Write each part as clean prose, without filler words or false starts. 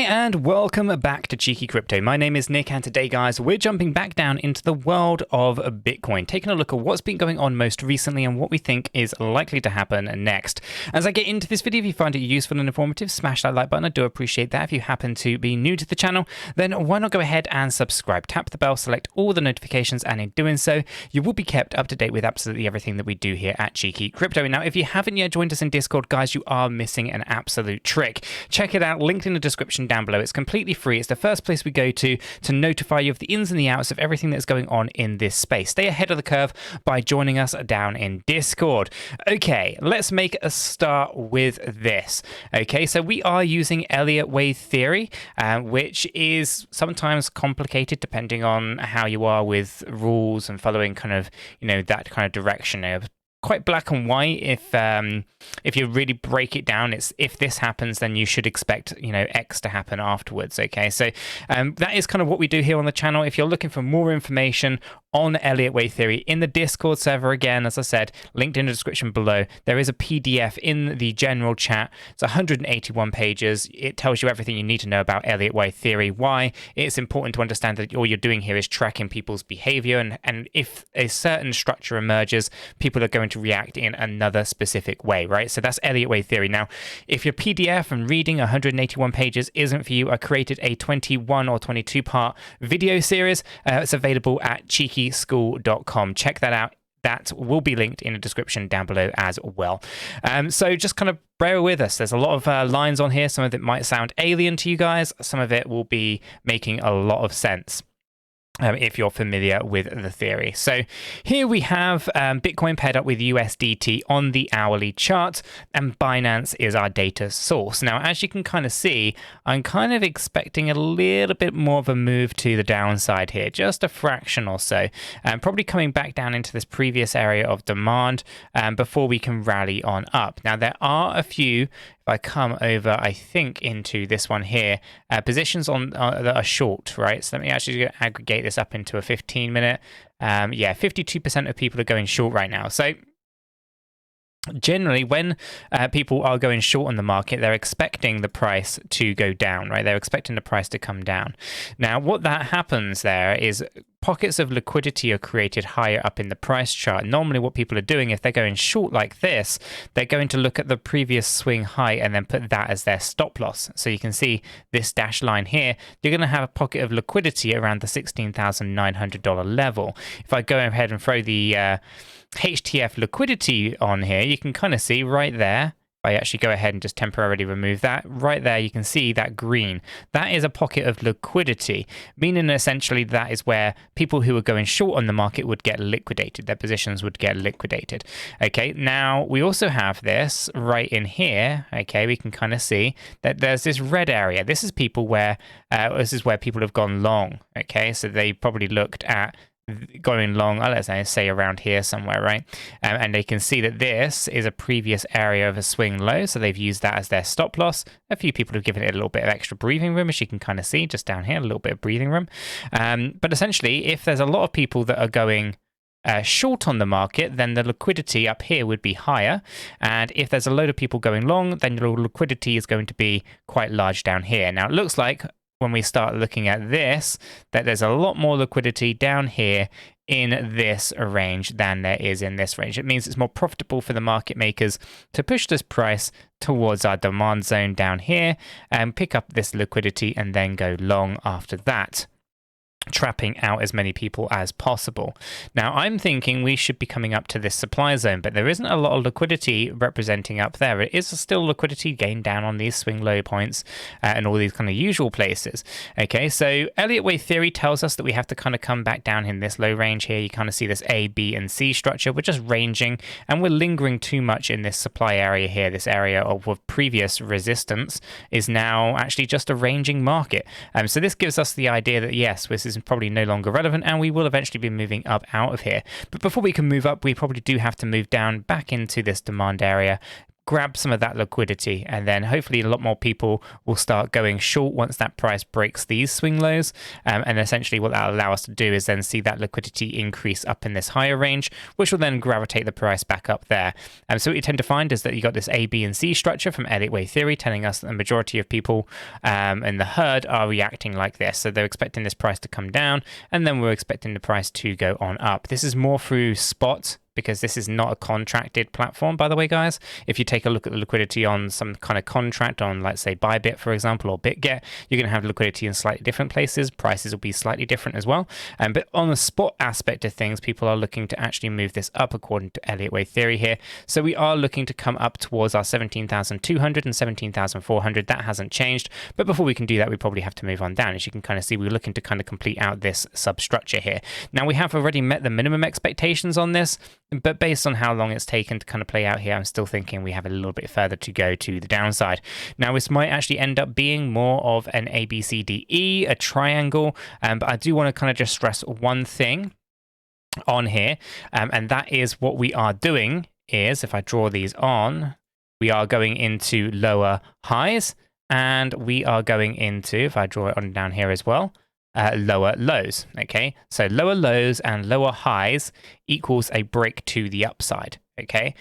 and welcome back to Cheeky Crypto. My name is Nick, and today, guys, we're jumping back down into the world of Bitcoin, taking a look at what's been going on most recently and what we think is likely to happen next. As I get into this video, if you find it useful and informative, smash that like button. I do appreciate that. If you happen to be new to the channel, then why not go ahead and subscribe? Tap the bell, select all the notifications, and in doing so, you will be kept up to date with absolutely everything that we do here at Cheeky Crypto. Now, if you haven't yet joined us in Discord, guys, you are missing an absolute trick. Check it out, linked in the description down below. It's completely free. It's the first place we go to notify you of the ins and the outs of everything that's going on in this space. Stay ahead of the curve by joining us down in Discord. Okay, let's make a start with this. Okay, so we are using Elliott wave theory, which is sometimes complicated depending on how you are with rules and following kind of, that kind of direction. Quite black and white. If you really break it down, it's if this happens, then you should expect X to happen afterwards. Okay, so that is kind of what we do here on the channel. If you're looking for more information on Elliott wave theory in the Discord server, again, as I said, linked in the description below, there is a PDF in the general chat. It's 181 pages. It tells you everything you need to know about Elliott wave theory, why it's important to understand that all you're doing here is tracking people's behavior, and if a certain structure emerges, people are going to react in another specific way, right? So that's Elliott wave theory. Now, if your PDF and reading 181 pages isn't for you, I created a 21 or 22 part video series. It's available at 𝗕𝗘𝗪𝗔𝗥𝗘.com. Check that out. That will be linked in the description down below as well. So just kind of bear with us. There's a lot of lines on here. Some of it might sound alien to you guys. Some of it will be making a lot of sense if you're familiar with the theory. So here we have Bitcoin paired up with USDT on the hourly chart, and Binance is our data source. Now, as you can kind of see, I'm kind of expecting a little bit more of a move to the downside here, just a fraction or so, probably coming back down into this previous area of demand before we can rally on up. Now, there are a few, if I come over, I think, into this one here, positions on that are short, right? So let me actually aggregate this up into a 15-minute. Yeah, 52% of people are going short right now. So generally, when people are going short on the market, they're expecting the price to go down, right? They're expecting the price to come down. Now, what that happens there is pockets of liquidity are created higher up in the price chart. Normally, what people are doing, if they're going short like this, they're going to look at the previous swing high and then put that as their stop loss. So you can see this dashed line here, you're going to have a pocket of liquidity around the $16,900 level. If I go ahead and throw the HTF liquidity on here, you can kind of see right there. I actually go ahead and just temporarily remove that. Right there, you can see that green. That is a pocket of liquidity, meaning essentially that is where people who are going short on the market would get liquidated. Their positions would get liquidated. Okay, now we also have this right in here. Okay, we can kind of see that there's this red area. This is people where, this is where people have gone long. Okay, so they probably looked at going long, let's say around here somewhere, right? And they can see that this is a previous area of a swing low, so they've used that as their stop loss. A few people have given it a little bit of extra breathing room, as you can kind of see just down here, a little bit of breathing room. But essentially, if there's a lot of people that are going short on the market, then the liquidity up here would be higher, and if there's a load of people going long, then the liquidity is going to be quite large down here. Now, it looks like when we start looking at this, that there's a lot more liquidity down here in this range than there is in this range. It means it's more profitable for the market makers to push this price towards our demand zone down here and pick up this liquidity and then go long after that, trapping out as many people as possible. Now, I'm thinking we should be coming up to this supply zone, but there isn't a lot of liquidity representing up there. It is still liquidity gained down on these swing low points and all these kind of usual places. Okay, so Elliott wave theory tells us that we have to kind of come back down in this low range here. You kind of see this A, B, and C structure. We're just ranging, and we're lingering too much in this supply area here. This area of previous resistance is now actually just a ranging market. So this gives us the idea that, yes, this is probably no longer relevant, and we will eventually be moving up out of here. But before we can move up, we probably do have to move down back into this demand area, grab some of that liquidity, and then hopefully a lot more people will start going short once that price breaks these swing lows. And essentially what that'll allow us to do is then see that liquidity increase up in this higher range, which will then gravitate the price back up there. So what you tend to find is that you got this A, B, and C structure from Elliott Wave theory telling us that the majority of people in the herd are reacting like this. So they're expecting this price to come down, and then we're expecting the price to go on up. This is more through spot, because this is not a contracted platform, by the way, guys. If you take a look at the liquidity on some kind of contract on, let's say, Bybit, for example, or BitGet, you're going to have liquidity in slightly different places. Prices will be slightly different as well. But on the spot aspect of things, people are looking to actually move this up according to Elliott Wave theory here. So we are looking to come up towards our 17,200 and 17,400. That hasn't changed. But before we can do that, we probably have to move on down. As you can kind of see, we're looking to kind of complete out this substructure here. Now, we have already met the minimum expectations on this, but based on how long it's taken to kind of play out here, I'm still thinking we have a little bit further to go to the downside. Now, this might actually end up being more of an ABCDE, a triangle, but I do want to kind of just stress one thing on here, and that is what we are doing is, if I draw these on, we are going into lower highs, and we are going into, if I draw it on down here as well, lower lows. Okay, so lower lows and lower highs equals a break to the upside. Okay,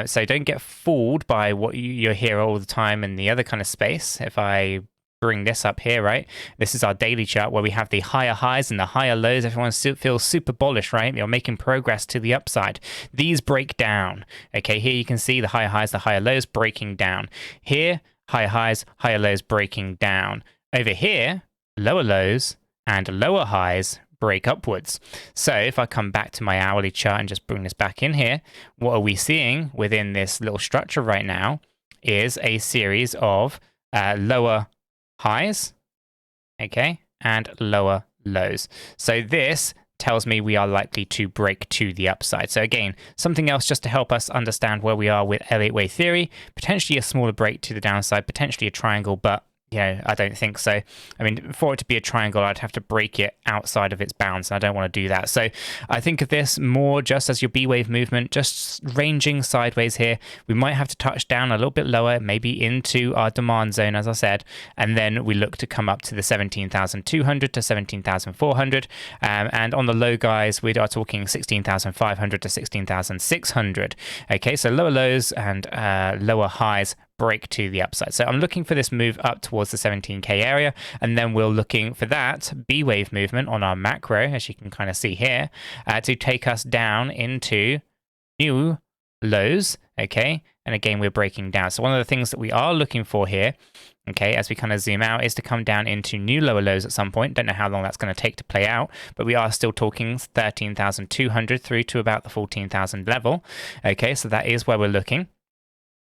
so don't get fooled by what you hear all the time in the other kind of space. If I bring this up here, right, this is our daily chart where we have the higher highs and the higher lows. Everyone feels super bullish, right? You're making progress to the upside. These break down. Okay, here you can see the higher highs, the higher lows breaking down. Here, higher highs, higher lows breaking down. Over here, lower lows and lower highs break upwards. So if I come back to my hourly chart and just bring this back in here, what are we seeing within this little structure right now is a series of lower highs, okay, and lower lows. So this tells me we are likely to break to the upside. So again, something else just to help us understand where we are with Elliott Wave theory, potentially a smaller break to the downside, potentially a triangle, but yeah, I don't think so. I mean, for it to be a triangle, I'd have to break it outside of its bounds, and I don't want to do that. So I think of this more just as your B-wave movement, just ranging sideways here. We might have to touch down a little bit lower, maybe into our demand zone, as I said, and then we look to come up to the 17,200 to 17,400. And on the low, guys, we are talking 16,500 to 16,600. Okay, so lower lows and lower highs break to the upside. So I'm looking for this move up towards the 17K area, and then we're looking for that B-wave movement on our macro, as you can kind of see here, to take us down into new lows, okay? And again, we're breaking down. So one of the things that we are looking for here, okay, as we kind of zoom out, is to come down into new lower lows at some point. Don't know how long that's going to take to play out, but we are still talking 13,200 through to about the 14,000 level, okay? So that is where we're looking.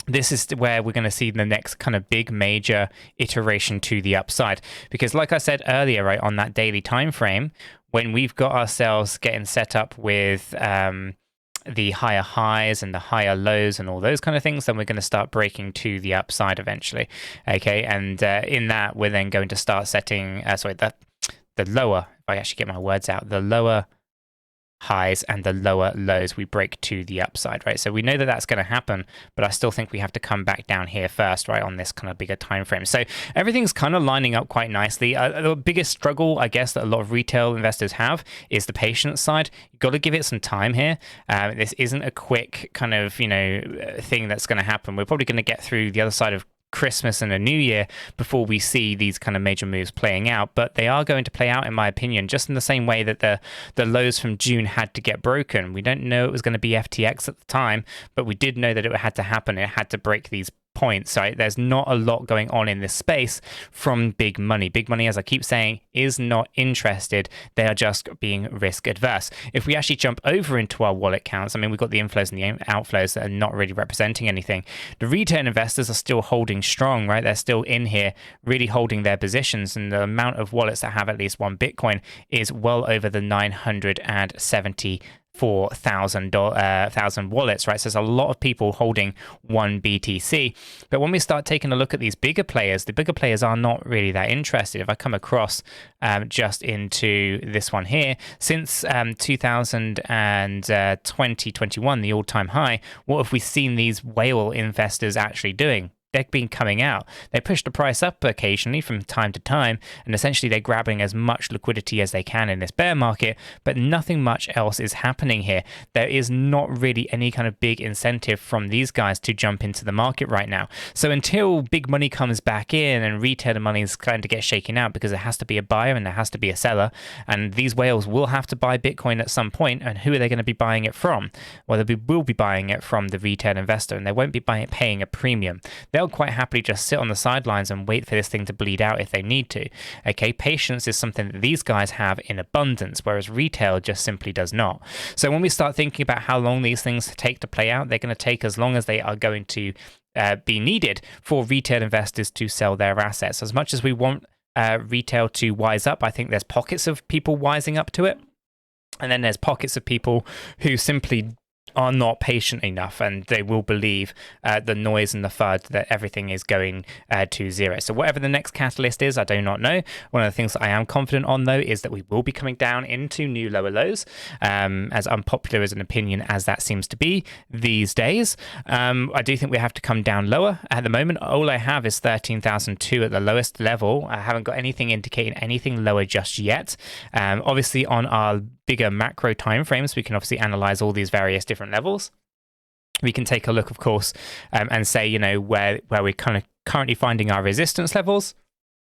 This is where we're going to see the next kind of big major iteration to the upside, because like I said earlier, right, on that daily time frame, when we've got ourselves getting set up with the higher highs and the higher lows and all those kind of things, then we're going to start breaking to the upside eventually. Okay, and in that we're then going to start setting the lower, if I actually get my words out, the lower highs and the lower lows, we break to the upside, right? So we know that that's going to happen, but I still think we have to come back down here first, right, on this kind of bigger time frame. So everything's kind of lining up quite nicely. The biggest struggle, I guess, that a lot of retail investors have is the patience side. You've got to give it some time here. This isn't a quick kind of, thing that's going to happen. We're probably going to get through the other side of Christmas and a new year before we see these kind of major moves playing out, but they are going to play out, in my opinion, just in the same way that the lows from June had to get broken. We don't know it was going to be FTX at the time, but we did know that it had to happen. It had to break these points, right? There's not a lot going on in this space from big money. Big money, as I keep saying, is not interested. They are just being risk adverse. If we actually jump over into our wallet counts, I mean, we've got the inflows and the outflows that are not really representing anything. The retail investors are still holding strong, right? They're still in here, really holding their positions, and the amount of wallets that have at least one Bitcoin is well over the 970 4,000 wallets, right? So there's a lot of people holding one BTC. But when we start taking a look at these bigger players, the bigger players are not really that interested. If I come across just into this one here, since 2021, the all-time high, what have we seen these whale investors actually doing? They've been coming out. They push the price up occasionally from time to time, and essentially they're grabbing as much liquidity as they can in this bear market, but nothing much else is happening here. There is not really any kind of big incentive from these guys to jump into the market right now. So until big money comes back in and retail money is going to get shaken out, because there has to be a buyer and there has to be a seller, and these whales will have to buy Bitcoin at some point, and who are they going to be buying it from? Well, they will be buying it from the retail investor, and they won't be paying a premium. They'll quite happily just sit on the sidelines and wait for this thing to bleed out if they need to. Okay, patience is something that these guys have in abundance, whereas retail just simply does not. So when we start thinking about how long these things take to play out, they're going to take as long as they are going to be needed for retail investors to sell their assets. As much as we want retail to wise up, I think there's pockets of people wising up to it, and then there's pockets of people who simply are not patient enough, and they will believe the noise and the FUD that everything is going to zero. So whatever the next catalyst is, I do not know. One of the things that I am confident on, though, is that we will be coming down into new lower lows, as unpopular as an opinion as that seems to be these days. I do think we have to come down lower. At the moment, all I have is 13,002 at the lowest level. I haven't got anything indicating anything lower just yet. Obviously, on our bigger macro timeframes, we can obviously analyze all these various different levels. We can take a look, of course, and say, you know, where we're kind of currently finding our resistance levels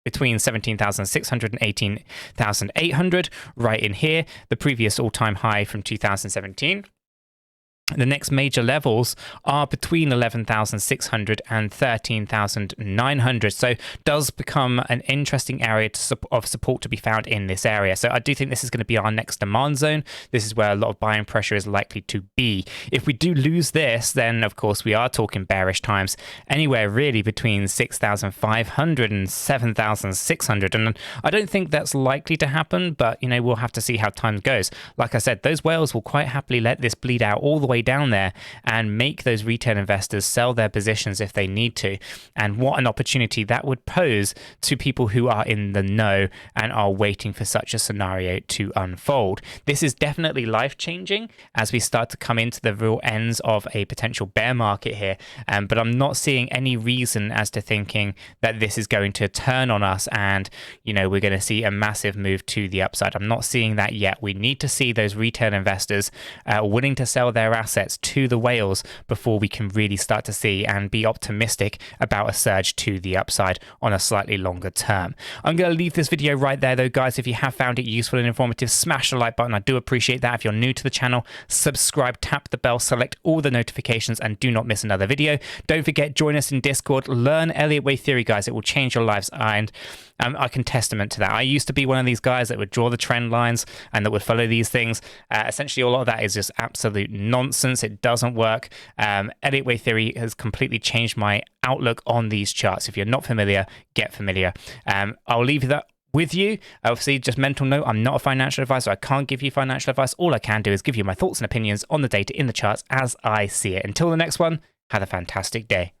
between 17,600 and 18,800, right in here, the previous all-time high from 2017. The next major levels are between 11,600 and 13,900. So does become an interesting area of support to be found in this area. So I do think this is going to be our next demand zone. This is where a lot of buying pressure is likely to be. If we do lose this, then of course we are talking bearish times anywhere really between 6,500 and 7,600. And I don't think that's likely to happen, but you know, we'll have to see how time goes. Like I said, those whales will quite happily let this bleed out all the way down there and make those retail investors sell their positions if they need to. And what an opportunity that would pose to people who are in the know and are waiting for such a scenario to unfold. This is definitely life-changing as we start to come into the real ends of a potential bear market here. But I'm not seeing any reason as to thinking that this is going to turn on us and, you know, we're going to see a massive move to the upside. I'm not seeing that yet. We need to see those retail investors willing to sell their assets to the whales before we can really start to see and be optimistic about a surge to the upside on a slightly longer term. I'm going to leave this video right there though, guys. If you have found it useful and informative, smash the like button. I do appreciate that. If you're new to the channel, subscribe, tap the bell, select all the notifications, and do not miss another video. Don't forget, join us in Discord, learn Elliott Wave theory, guys. It will change your lives, and I can testament to that. I used to be one of these guys that would draw the trend lines and that would follow these things. Essentially, a lot of that is just absolute nonsense. It doesn't work. Elliott Wave theory has completely changed my outlook on these charts. If you're not familiar, get familiar. I'll leave that with you. Obviously, just mental note, I'm not a financial advisor. I can't give you financial advice. All I can do is give you my thoughts and opinions on the data in the charts as I see it. Until the next one, have a fantastic day.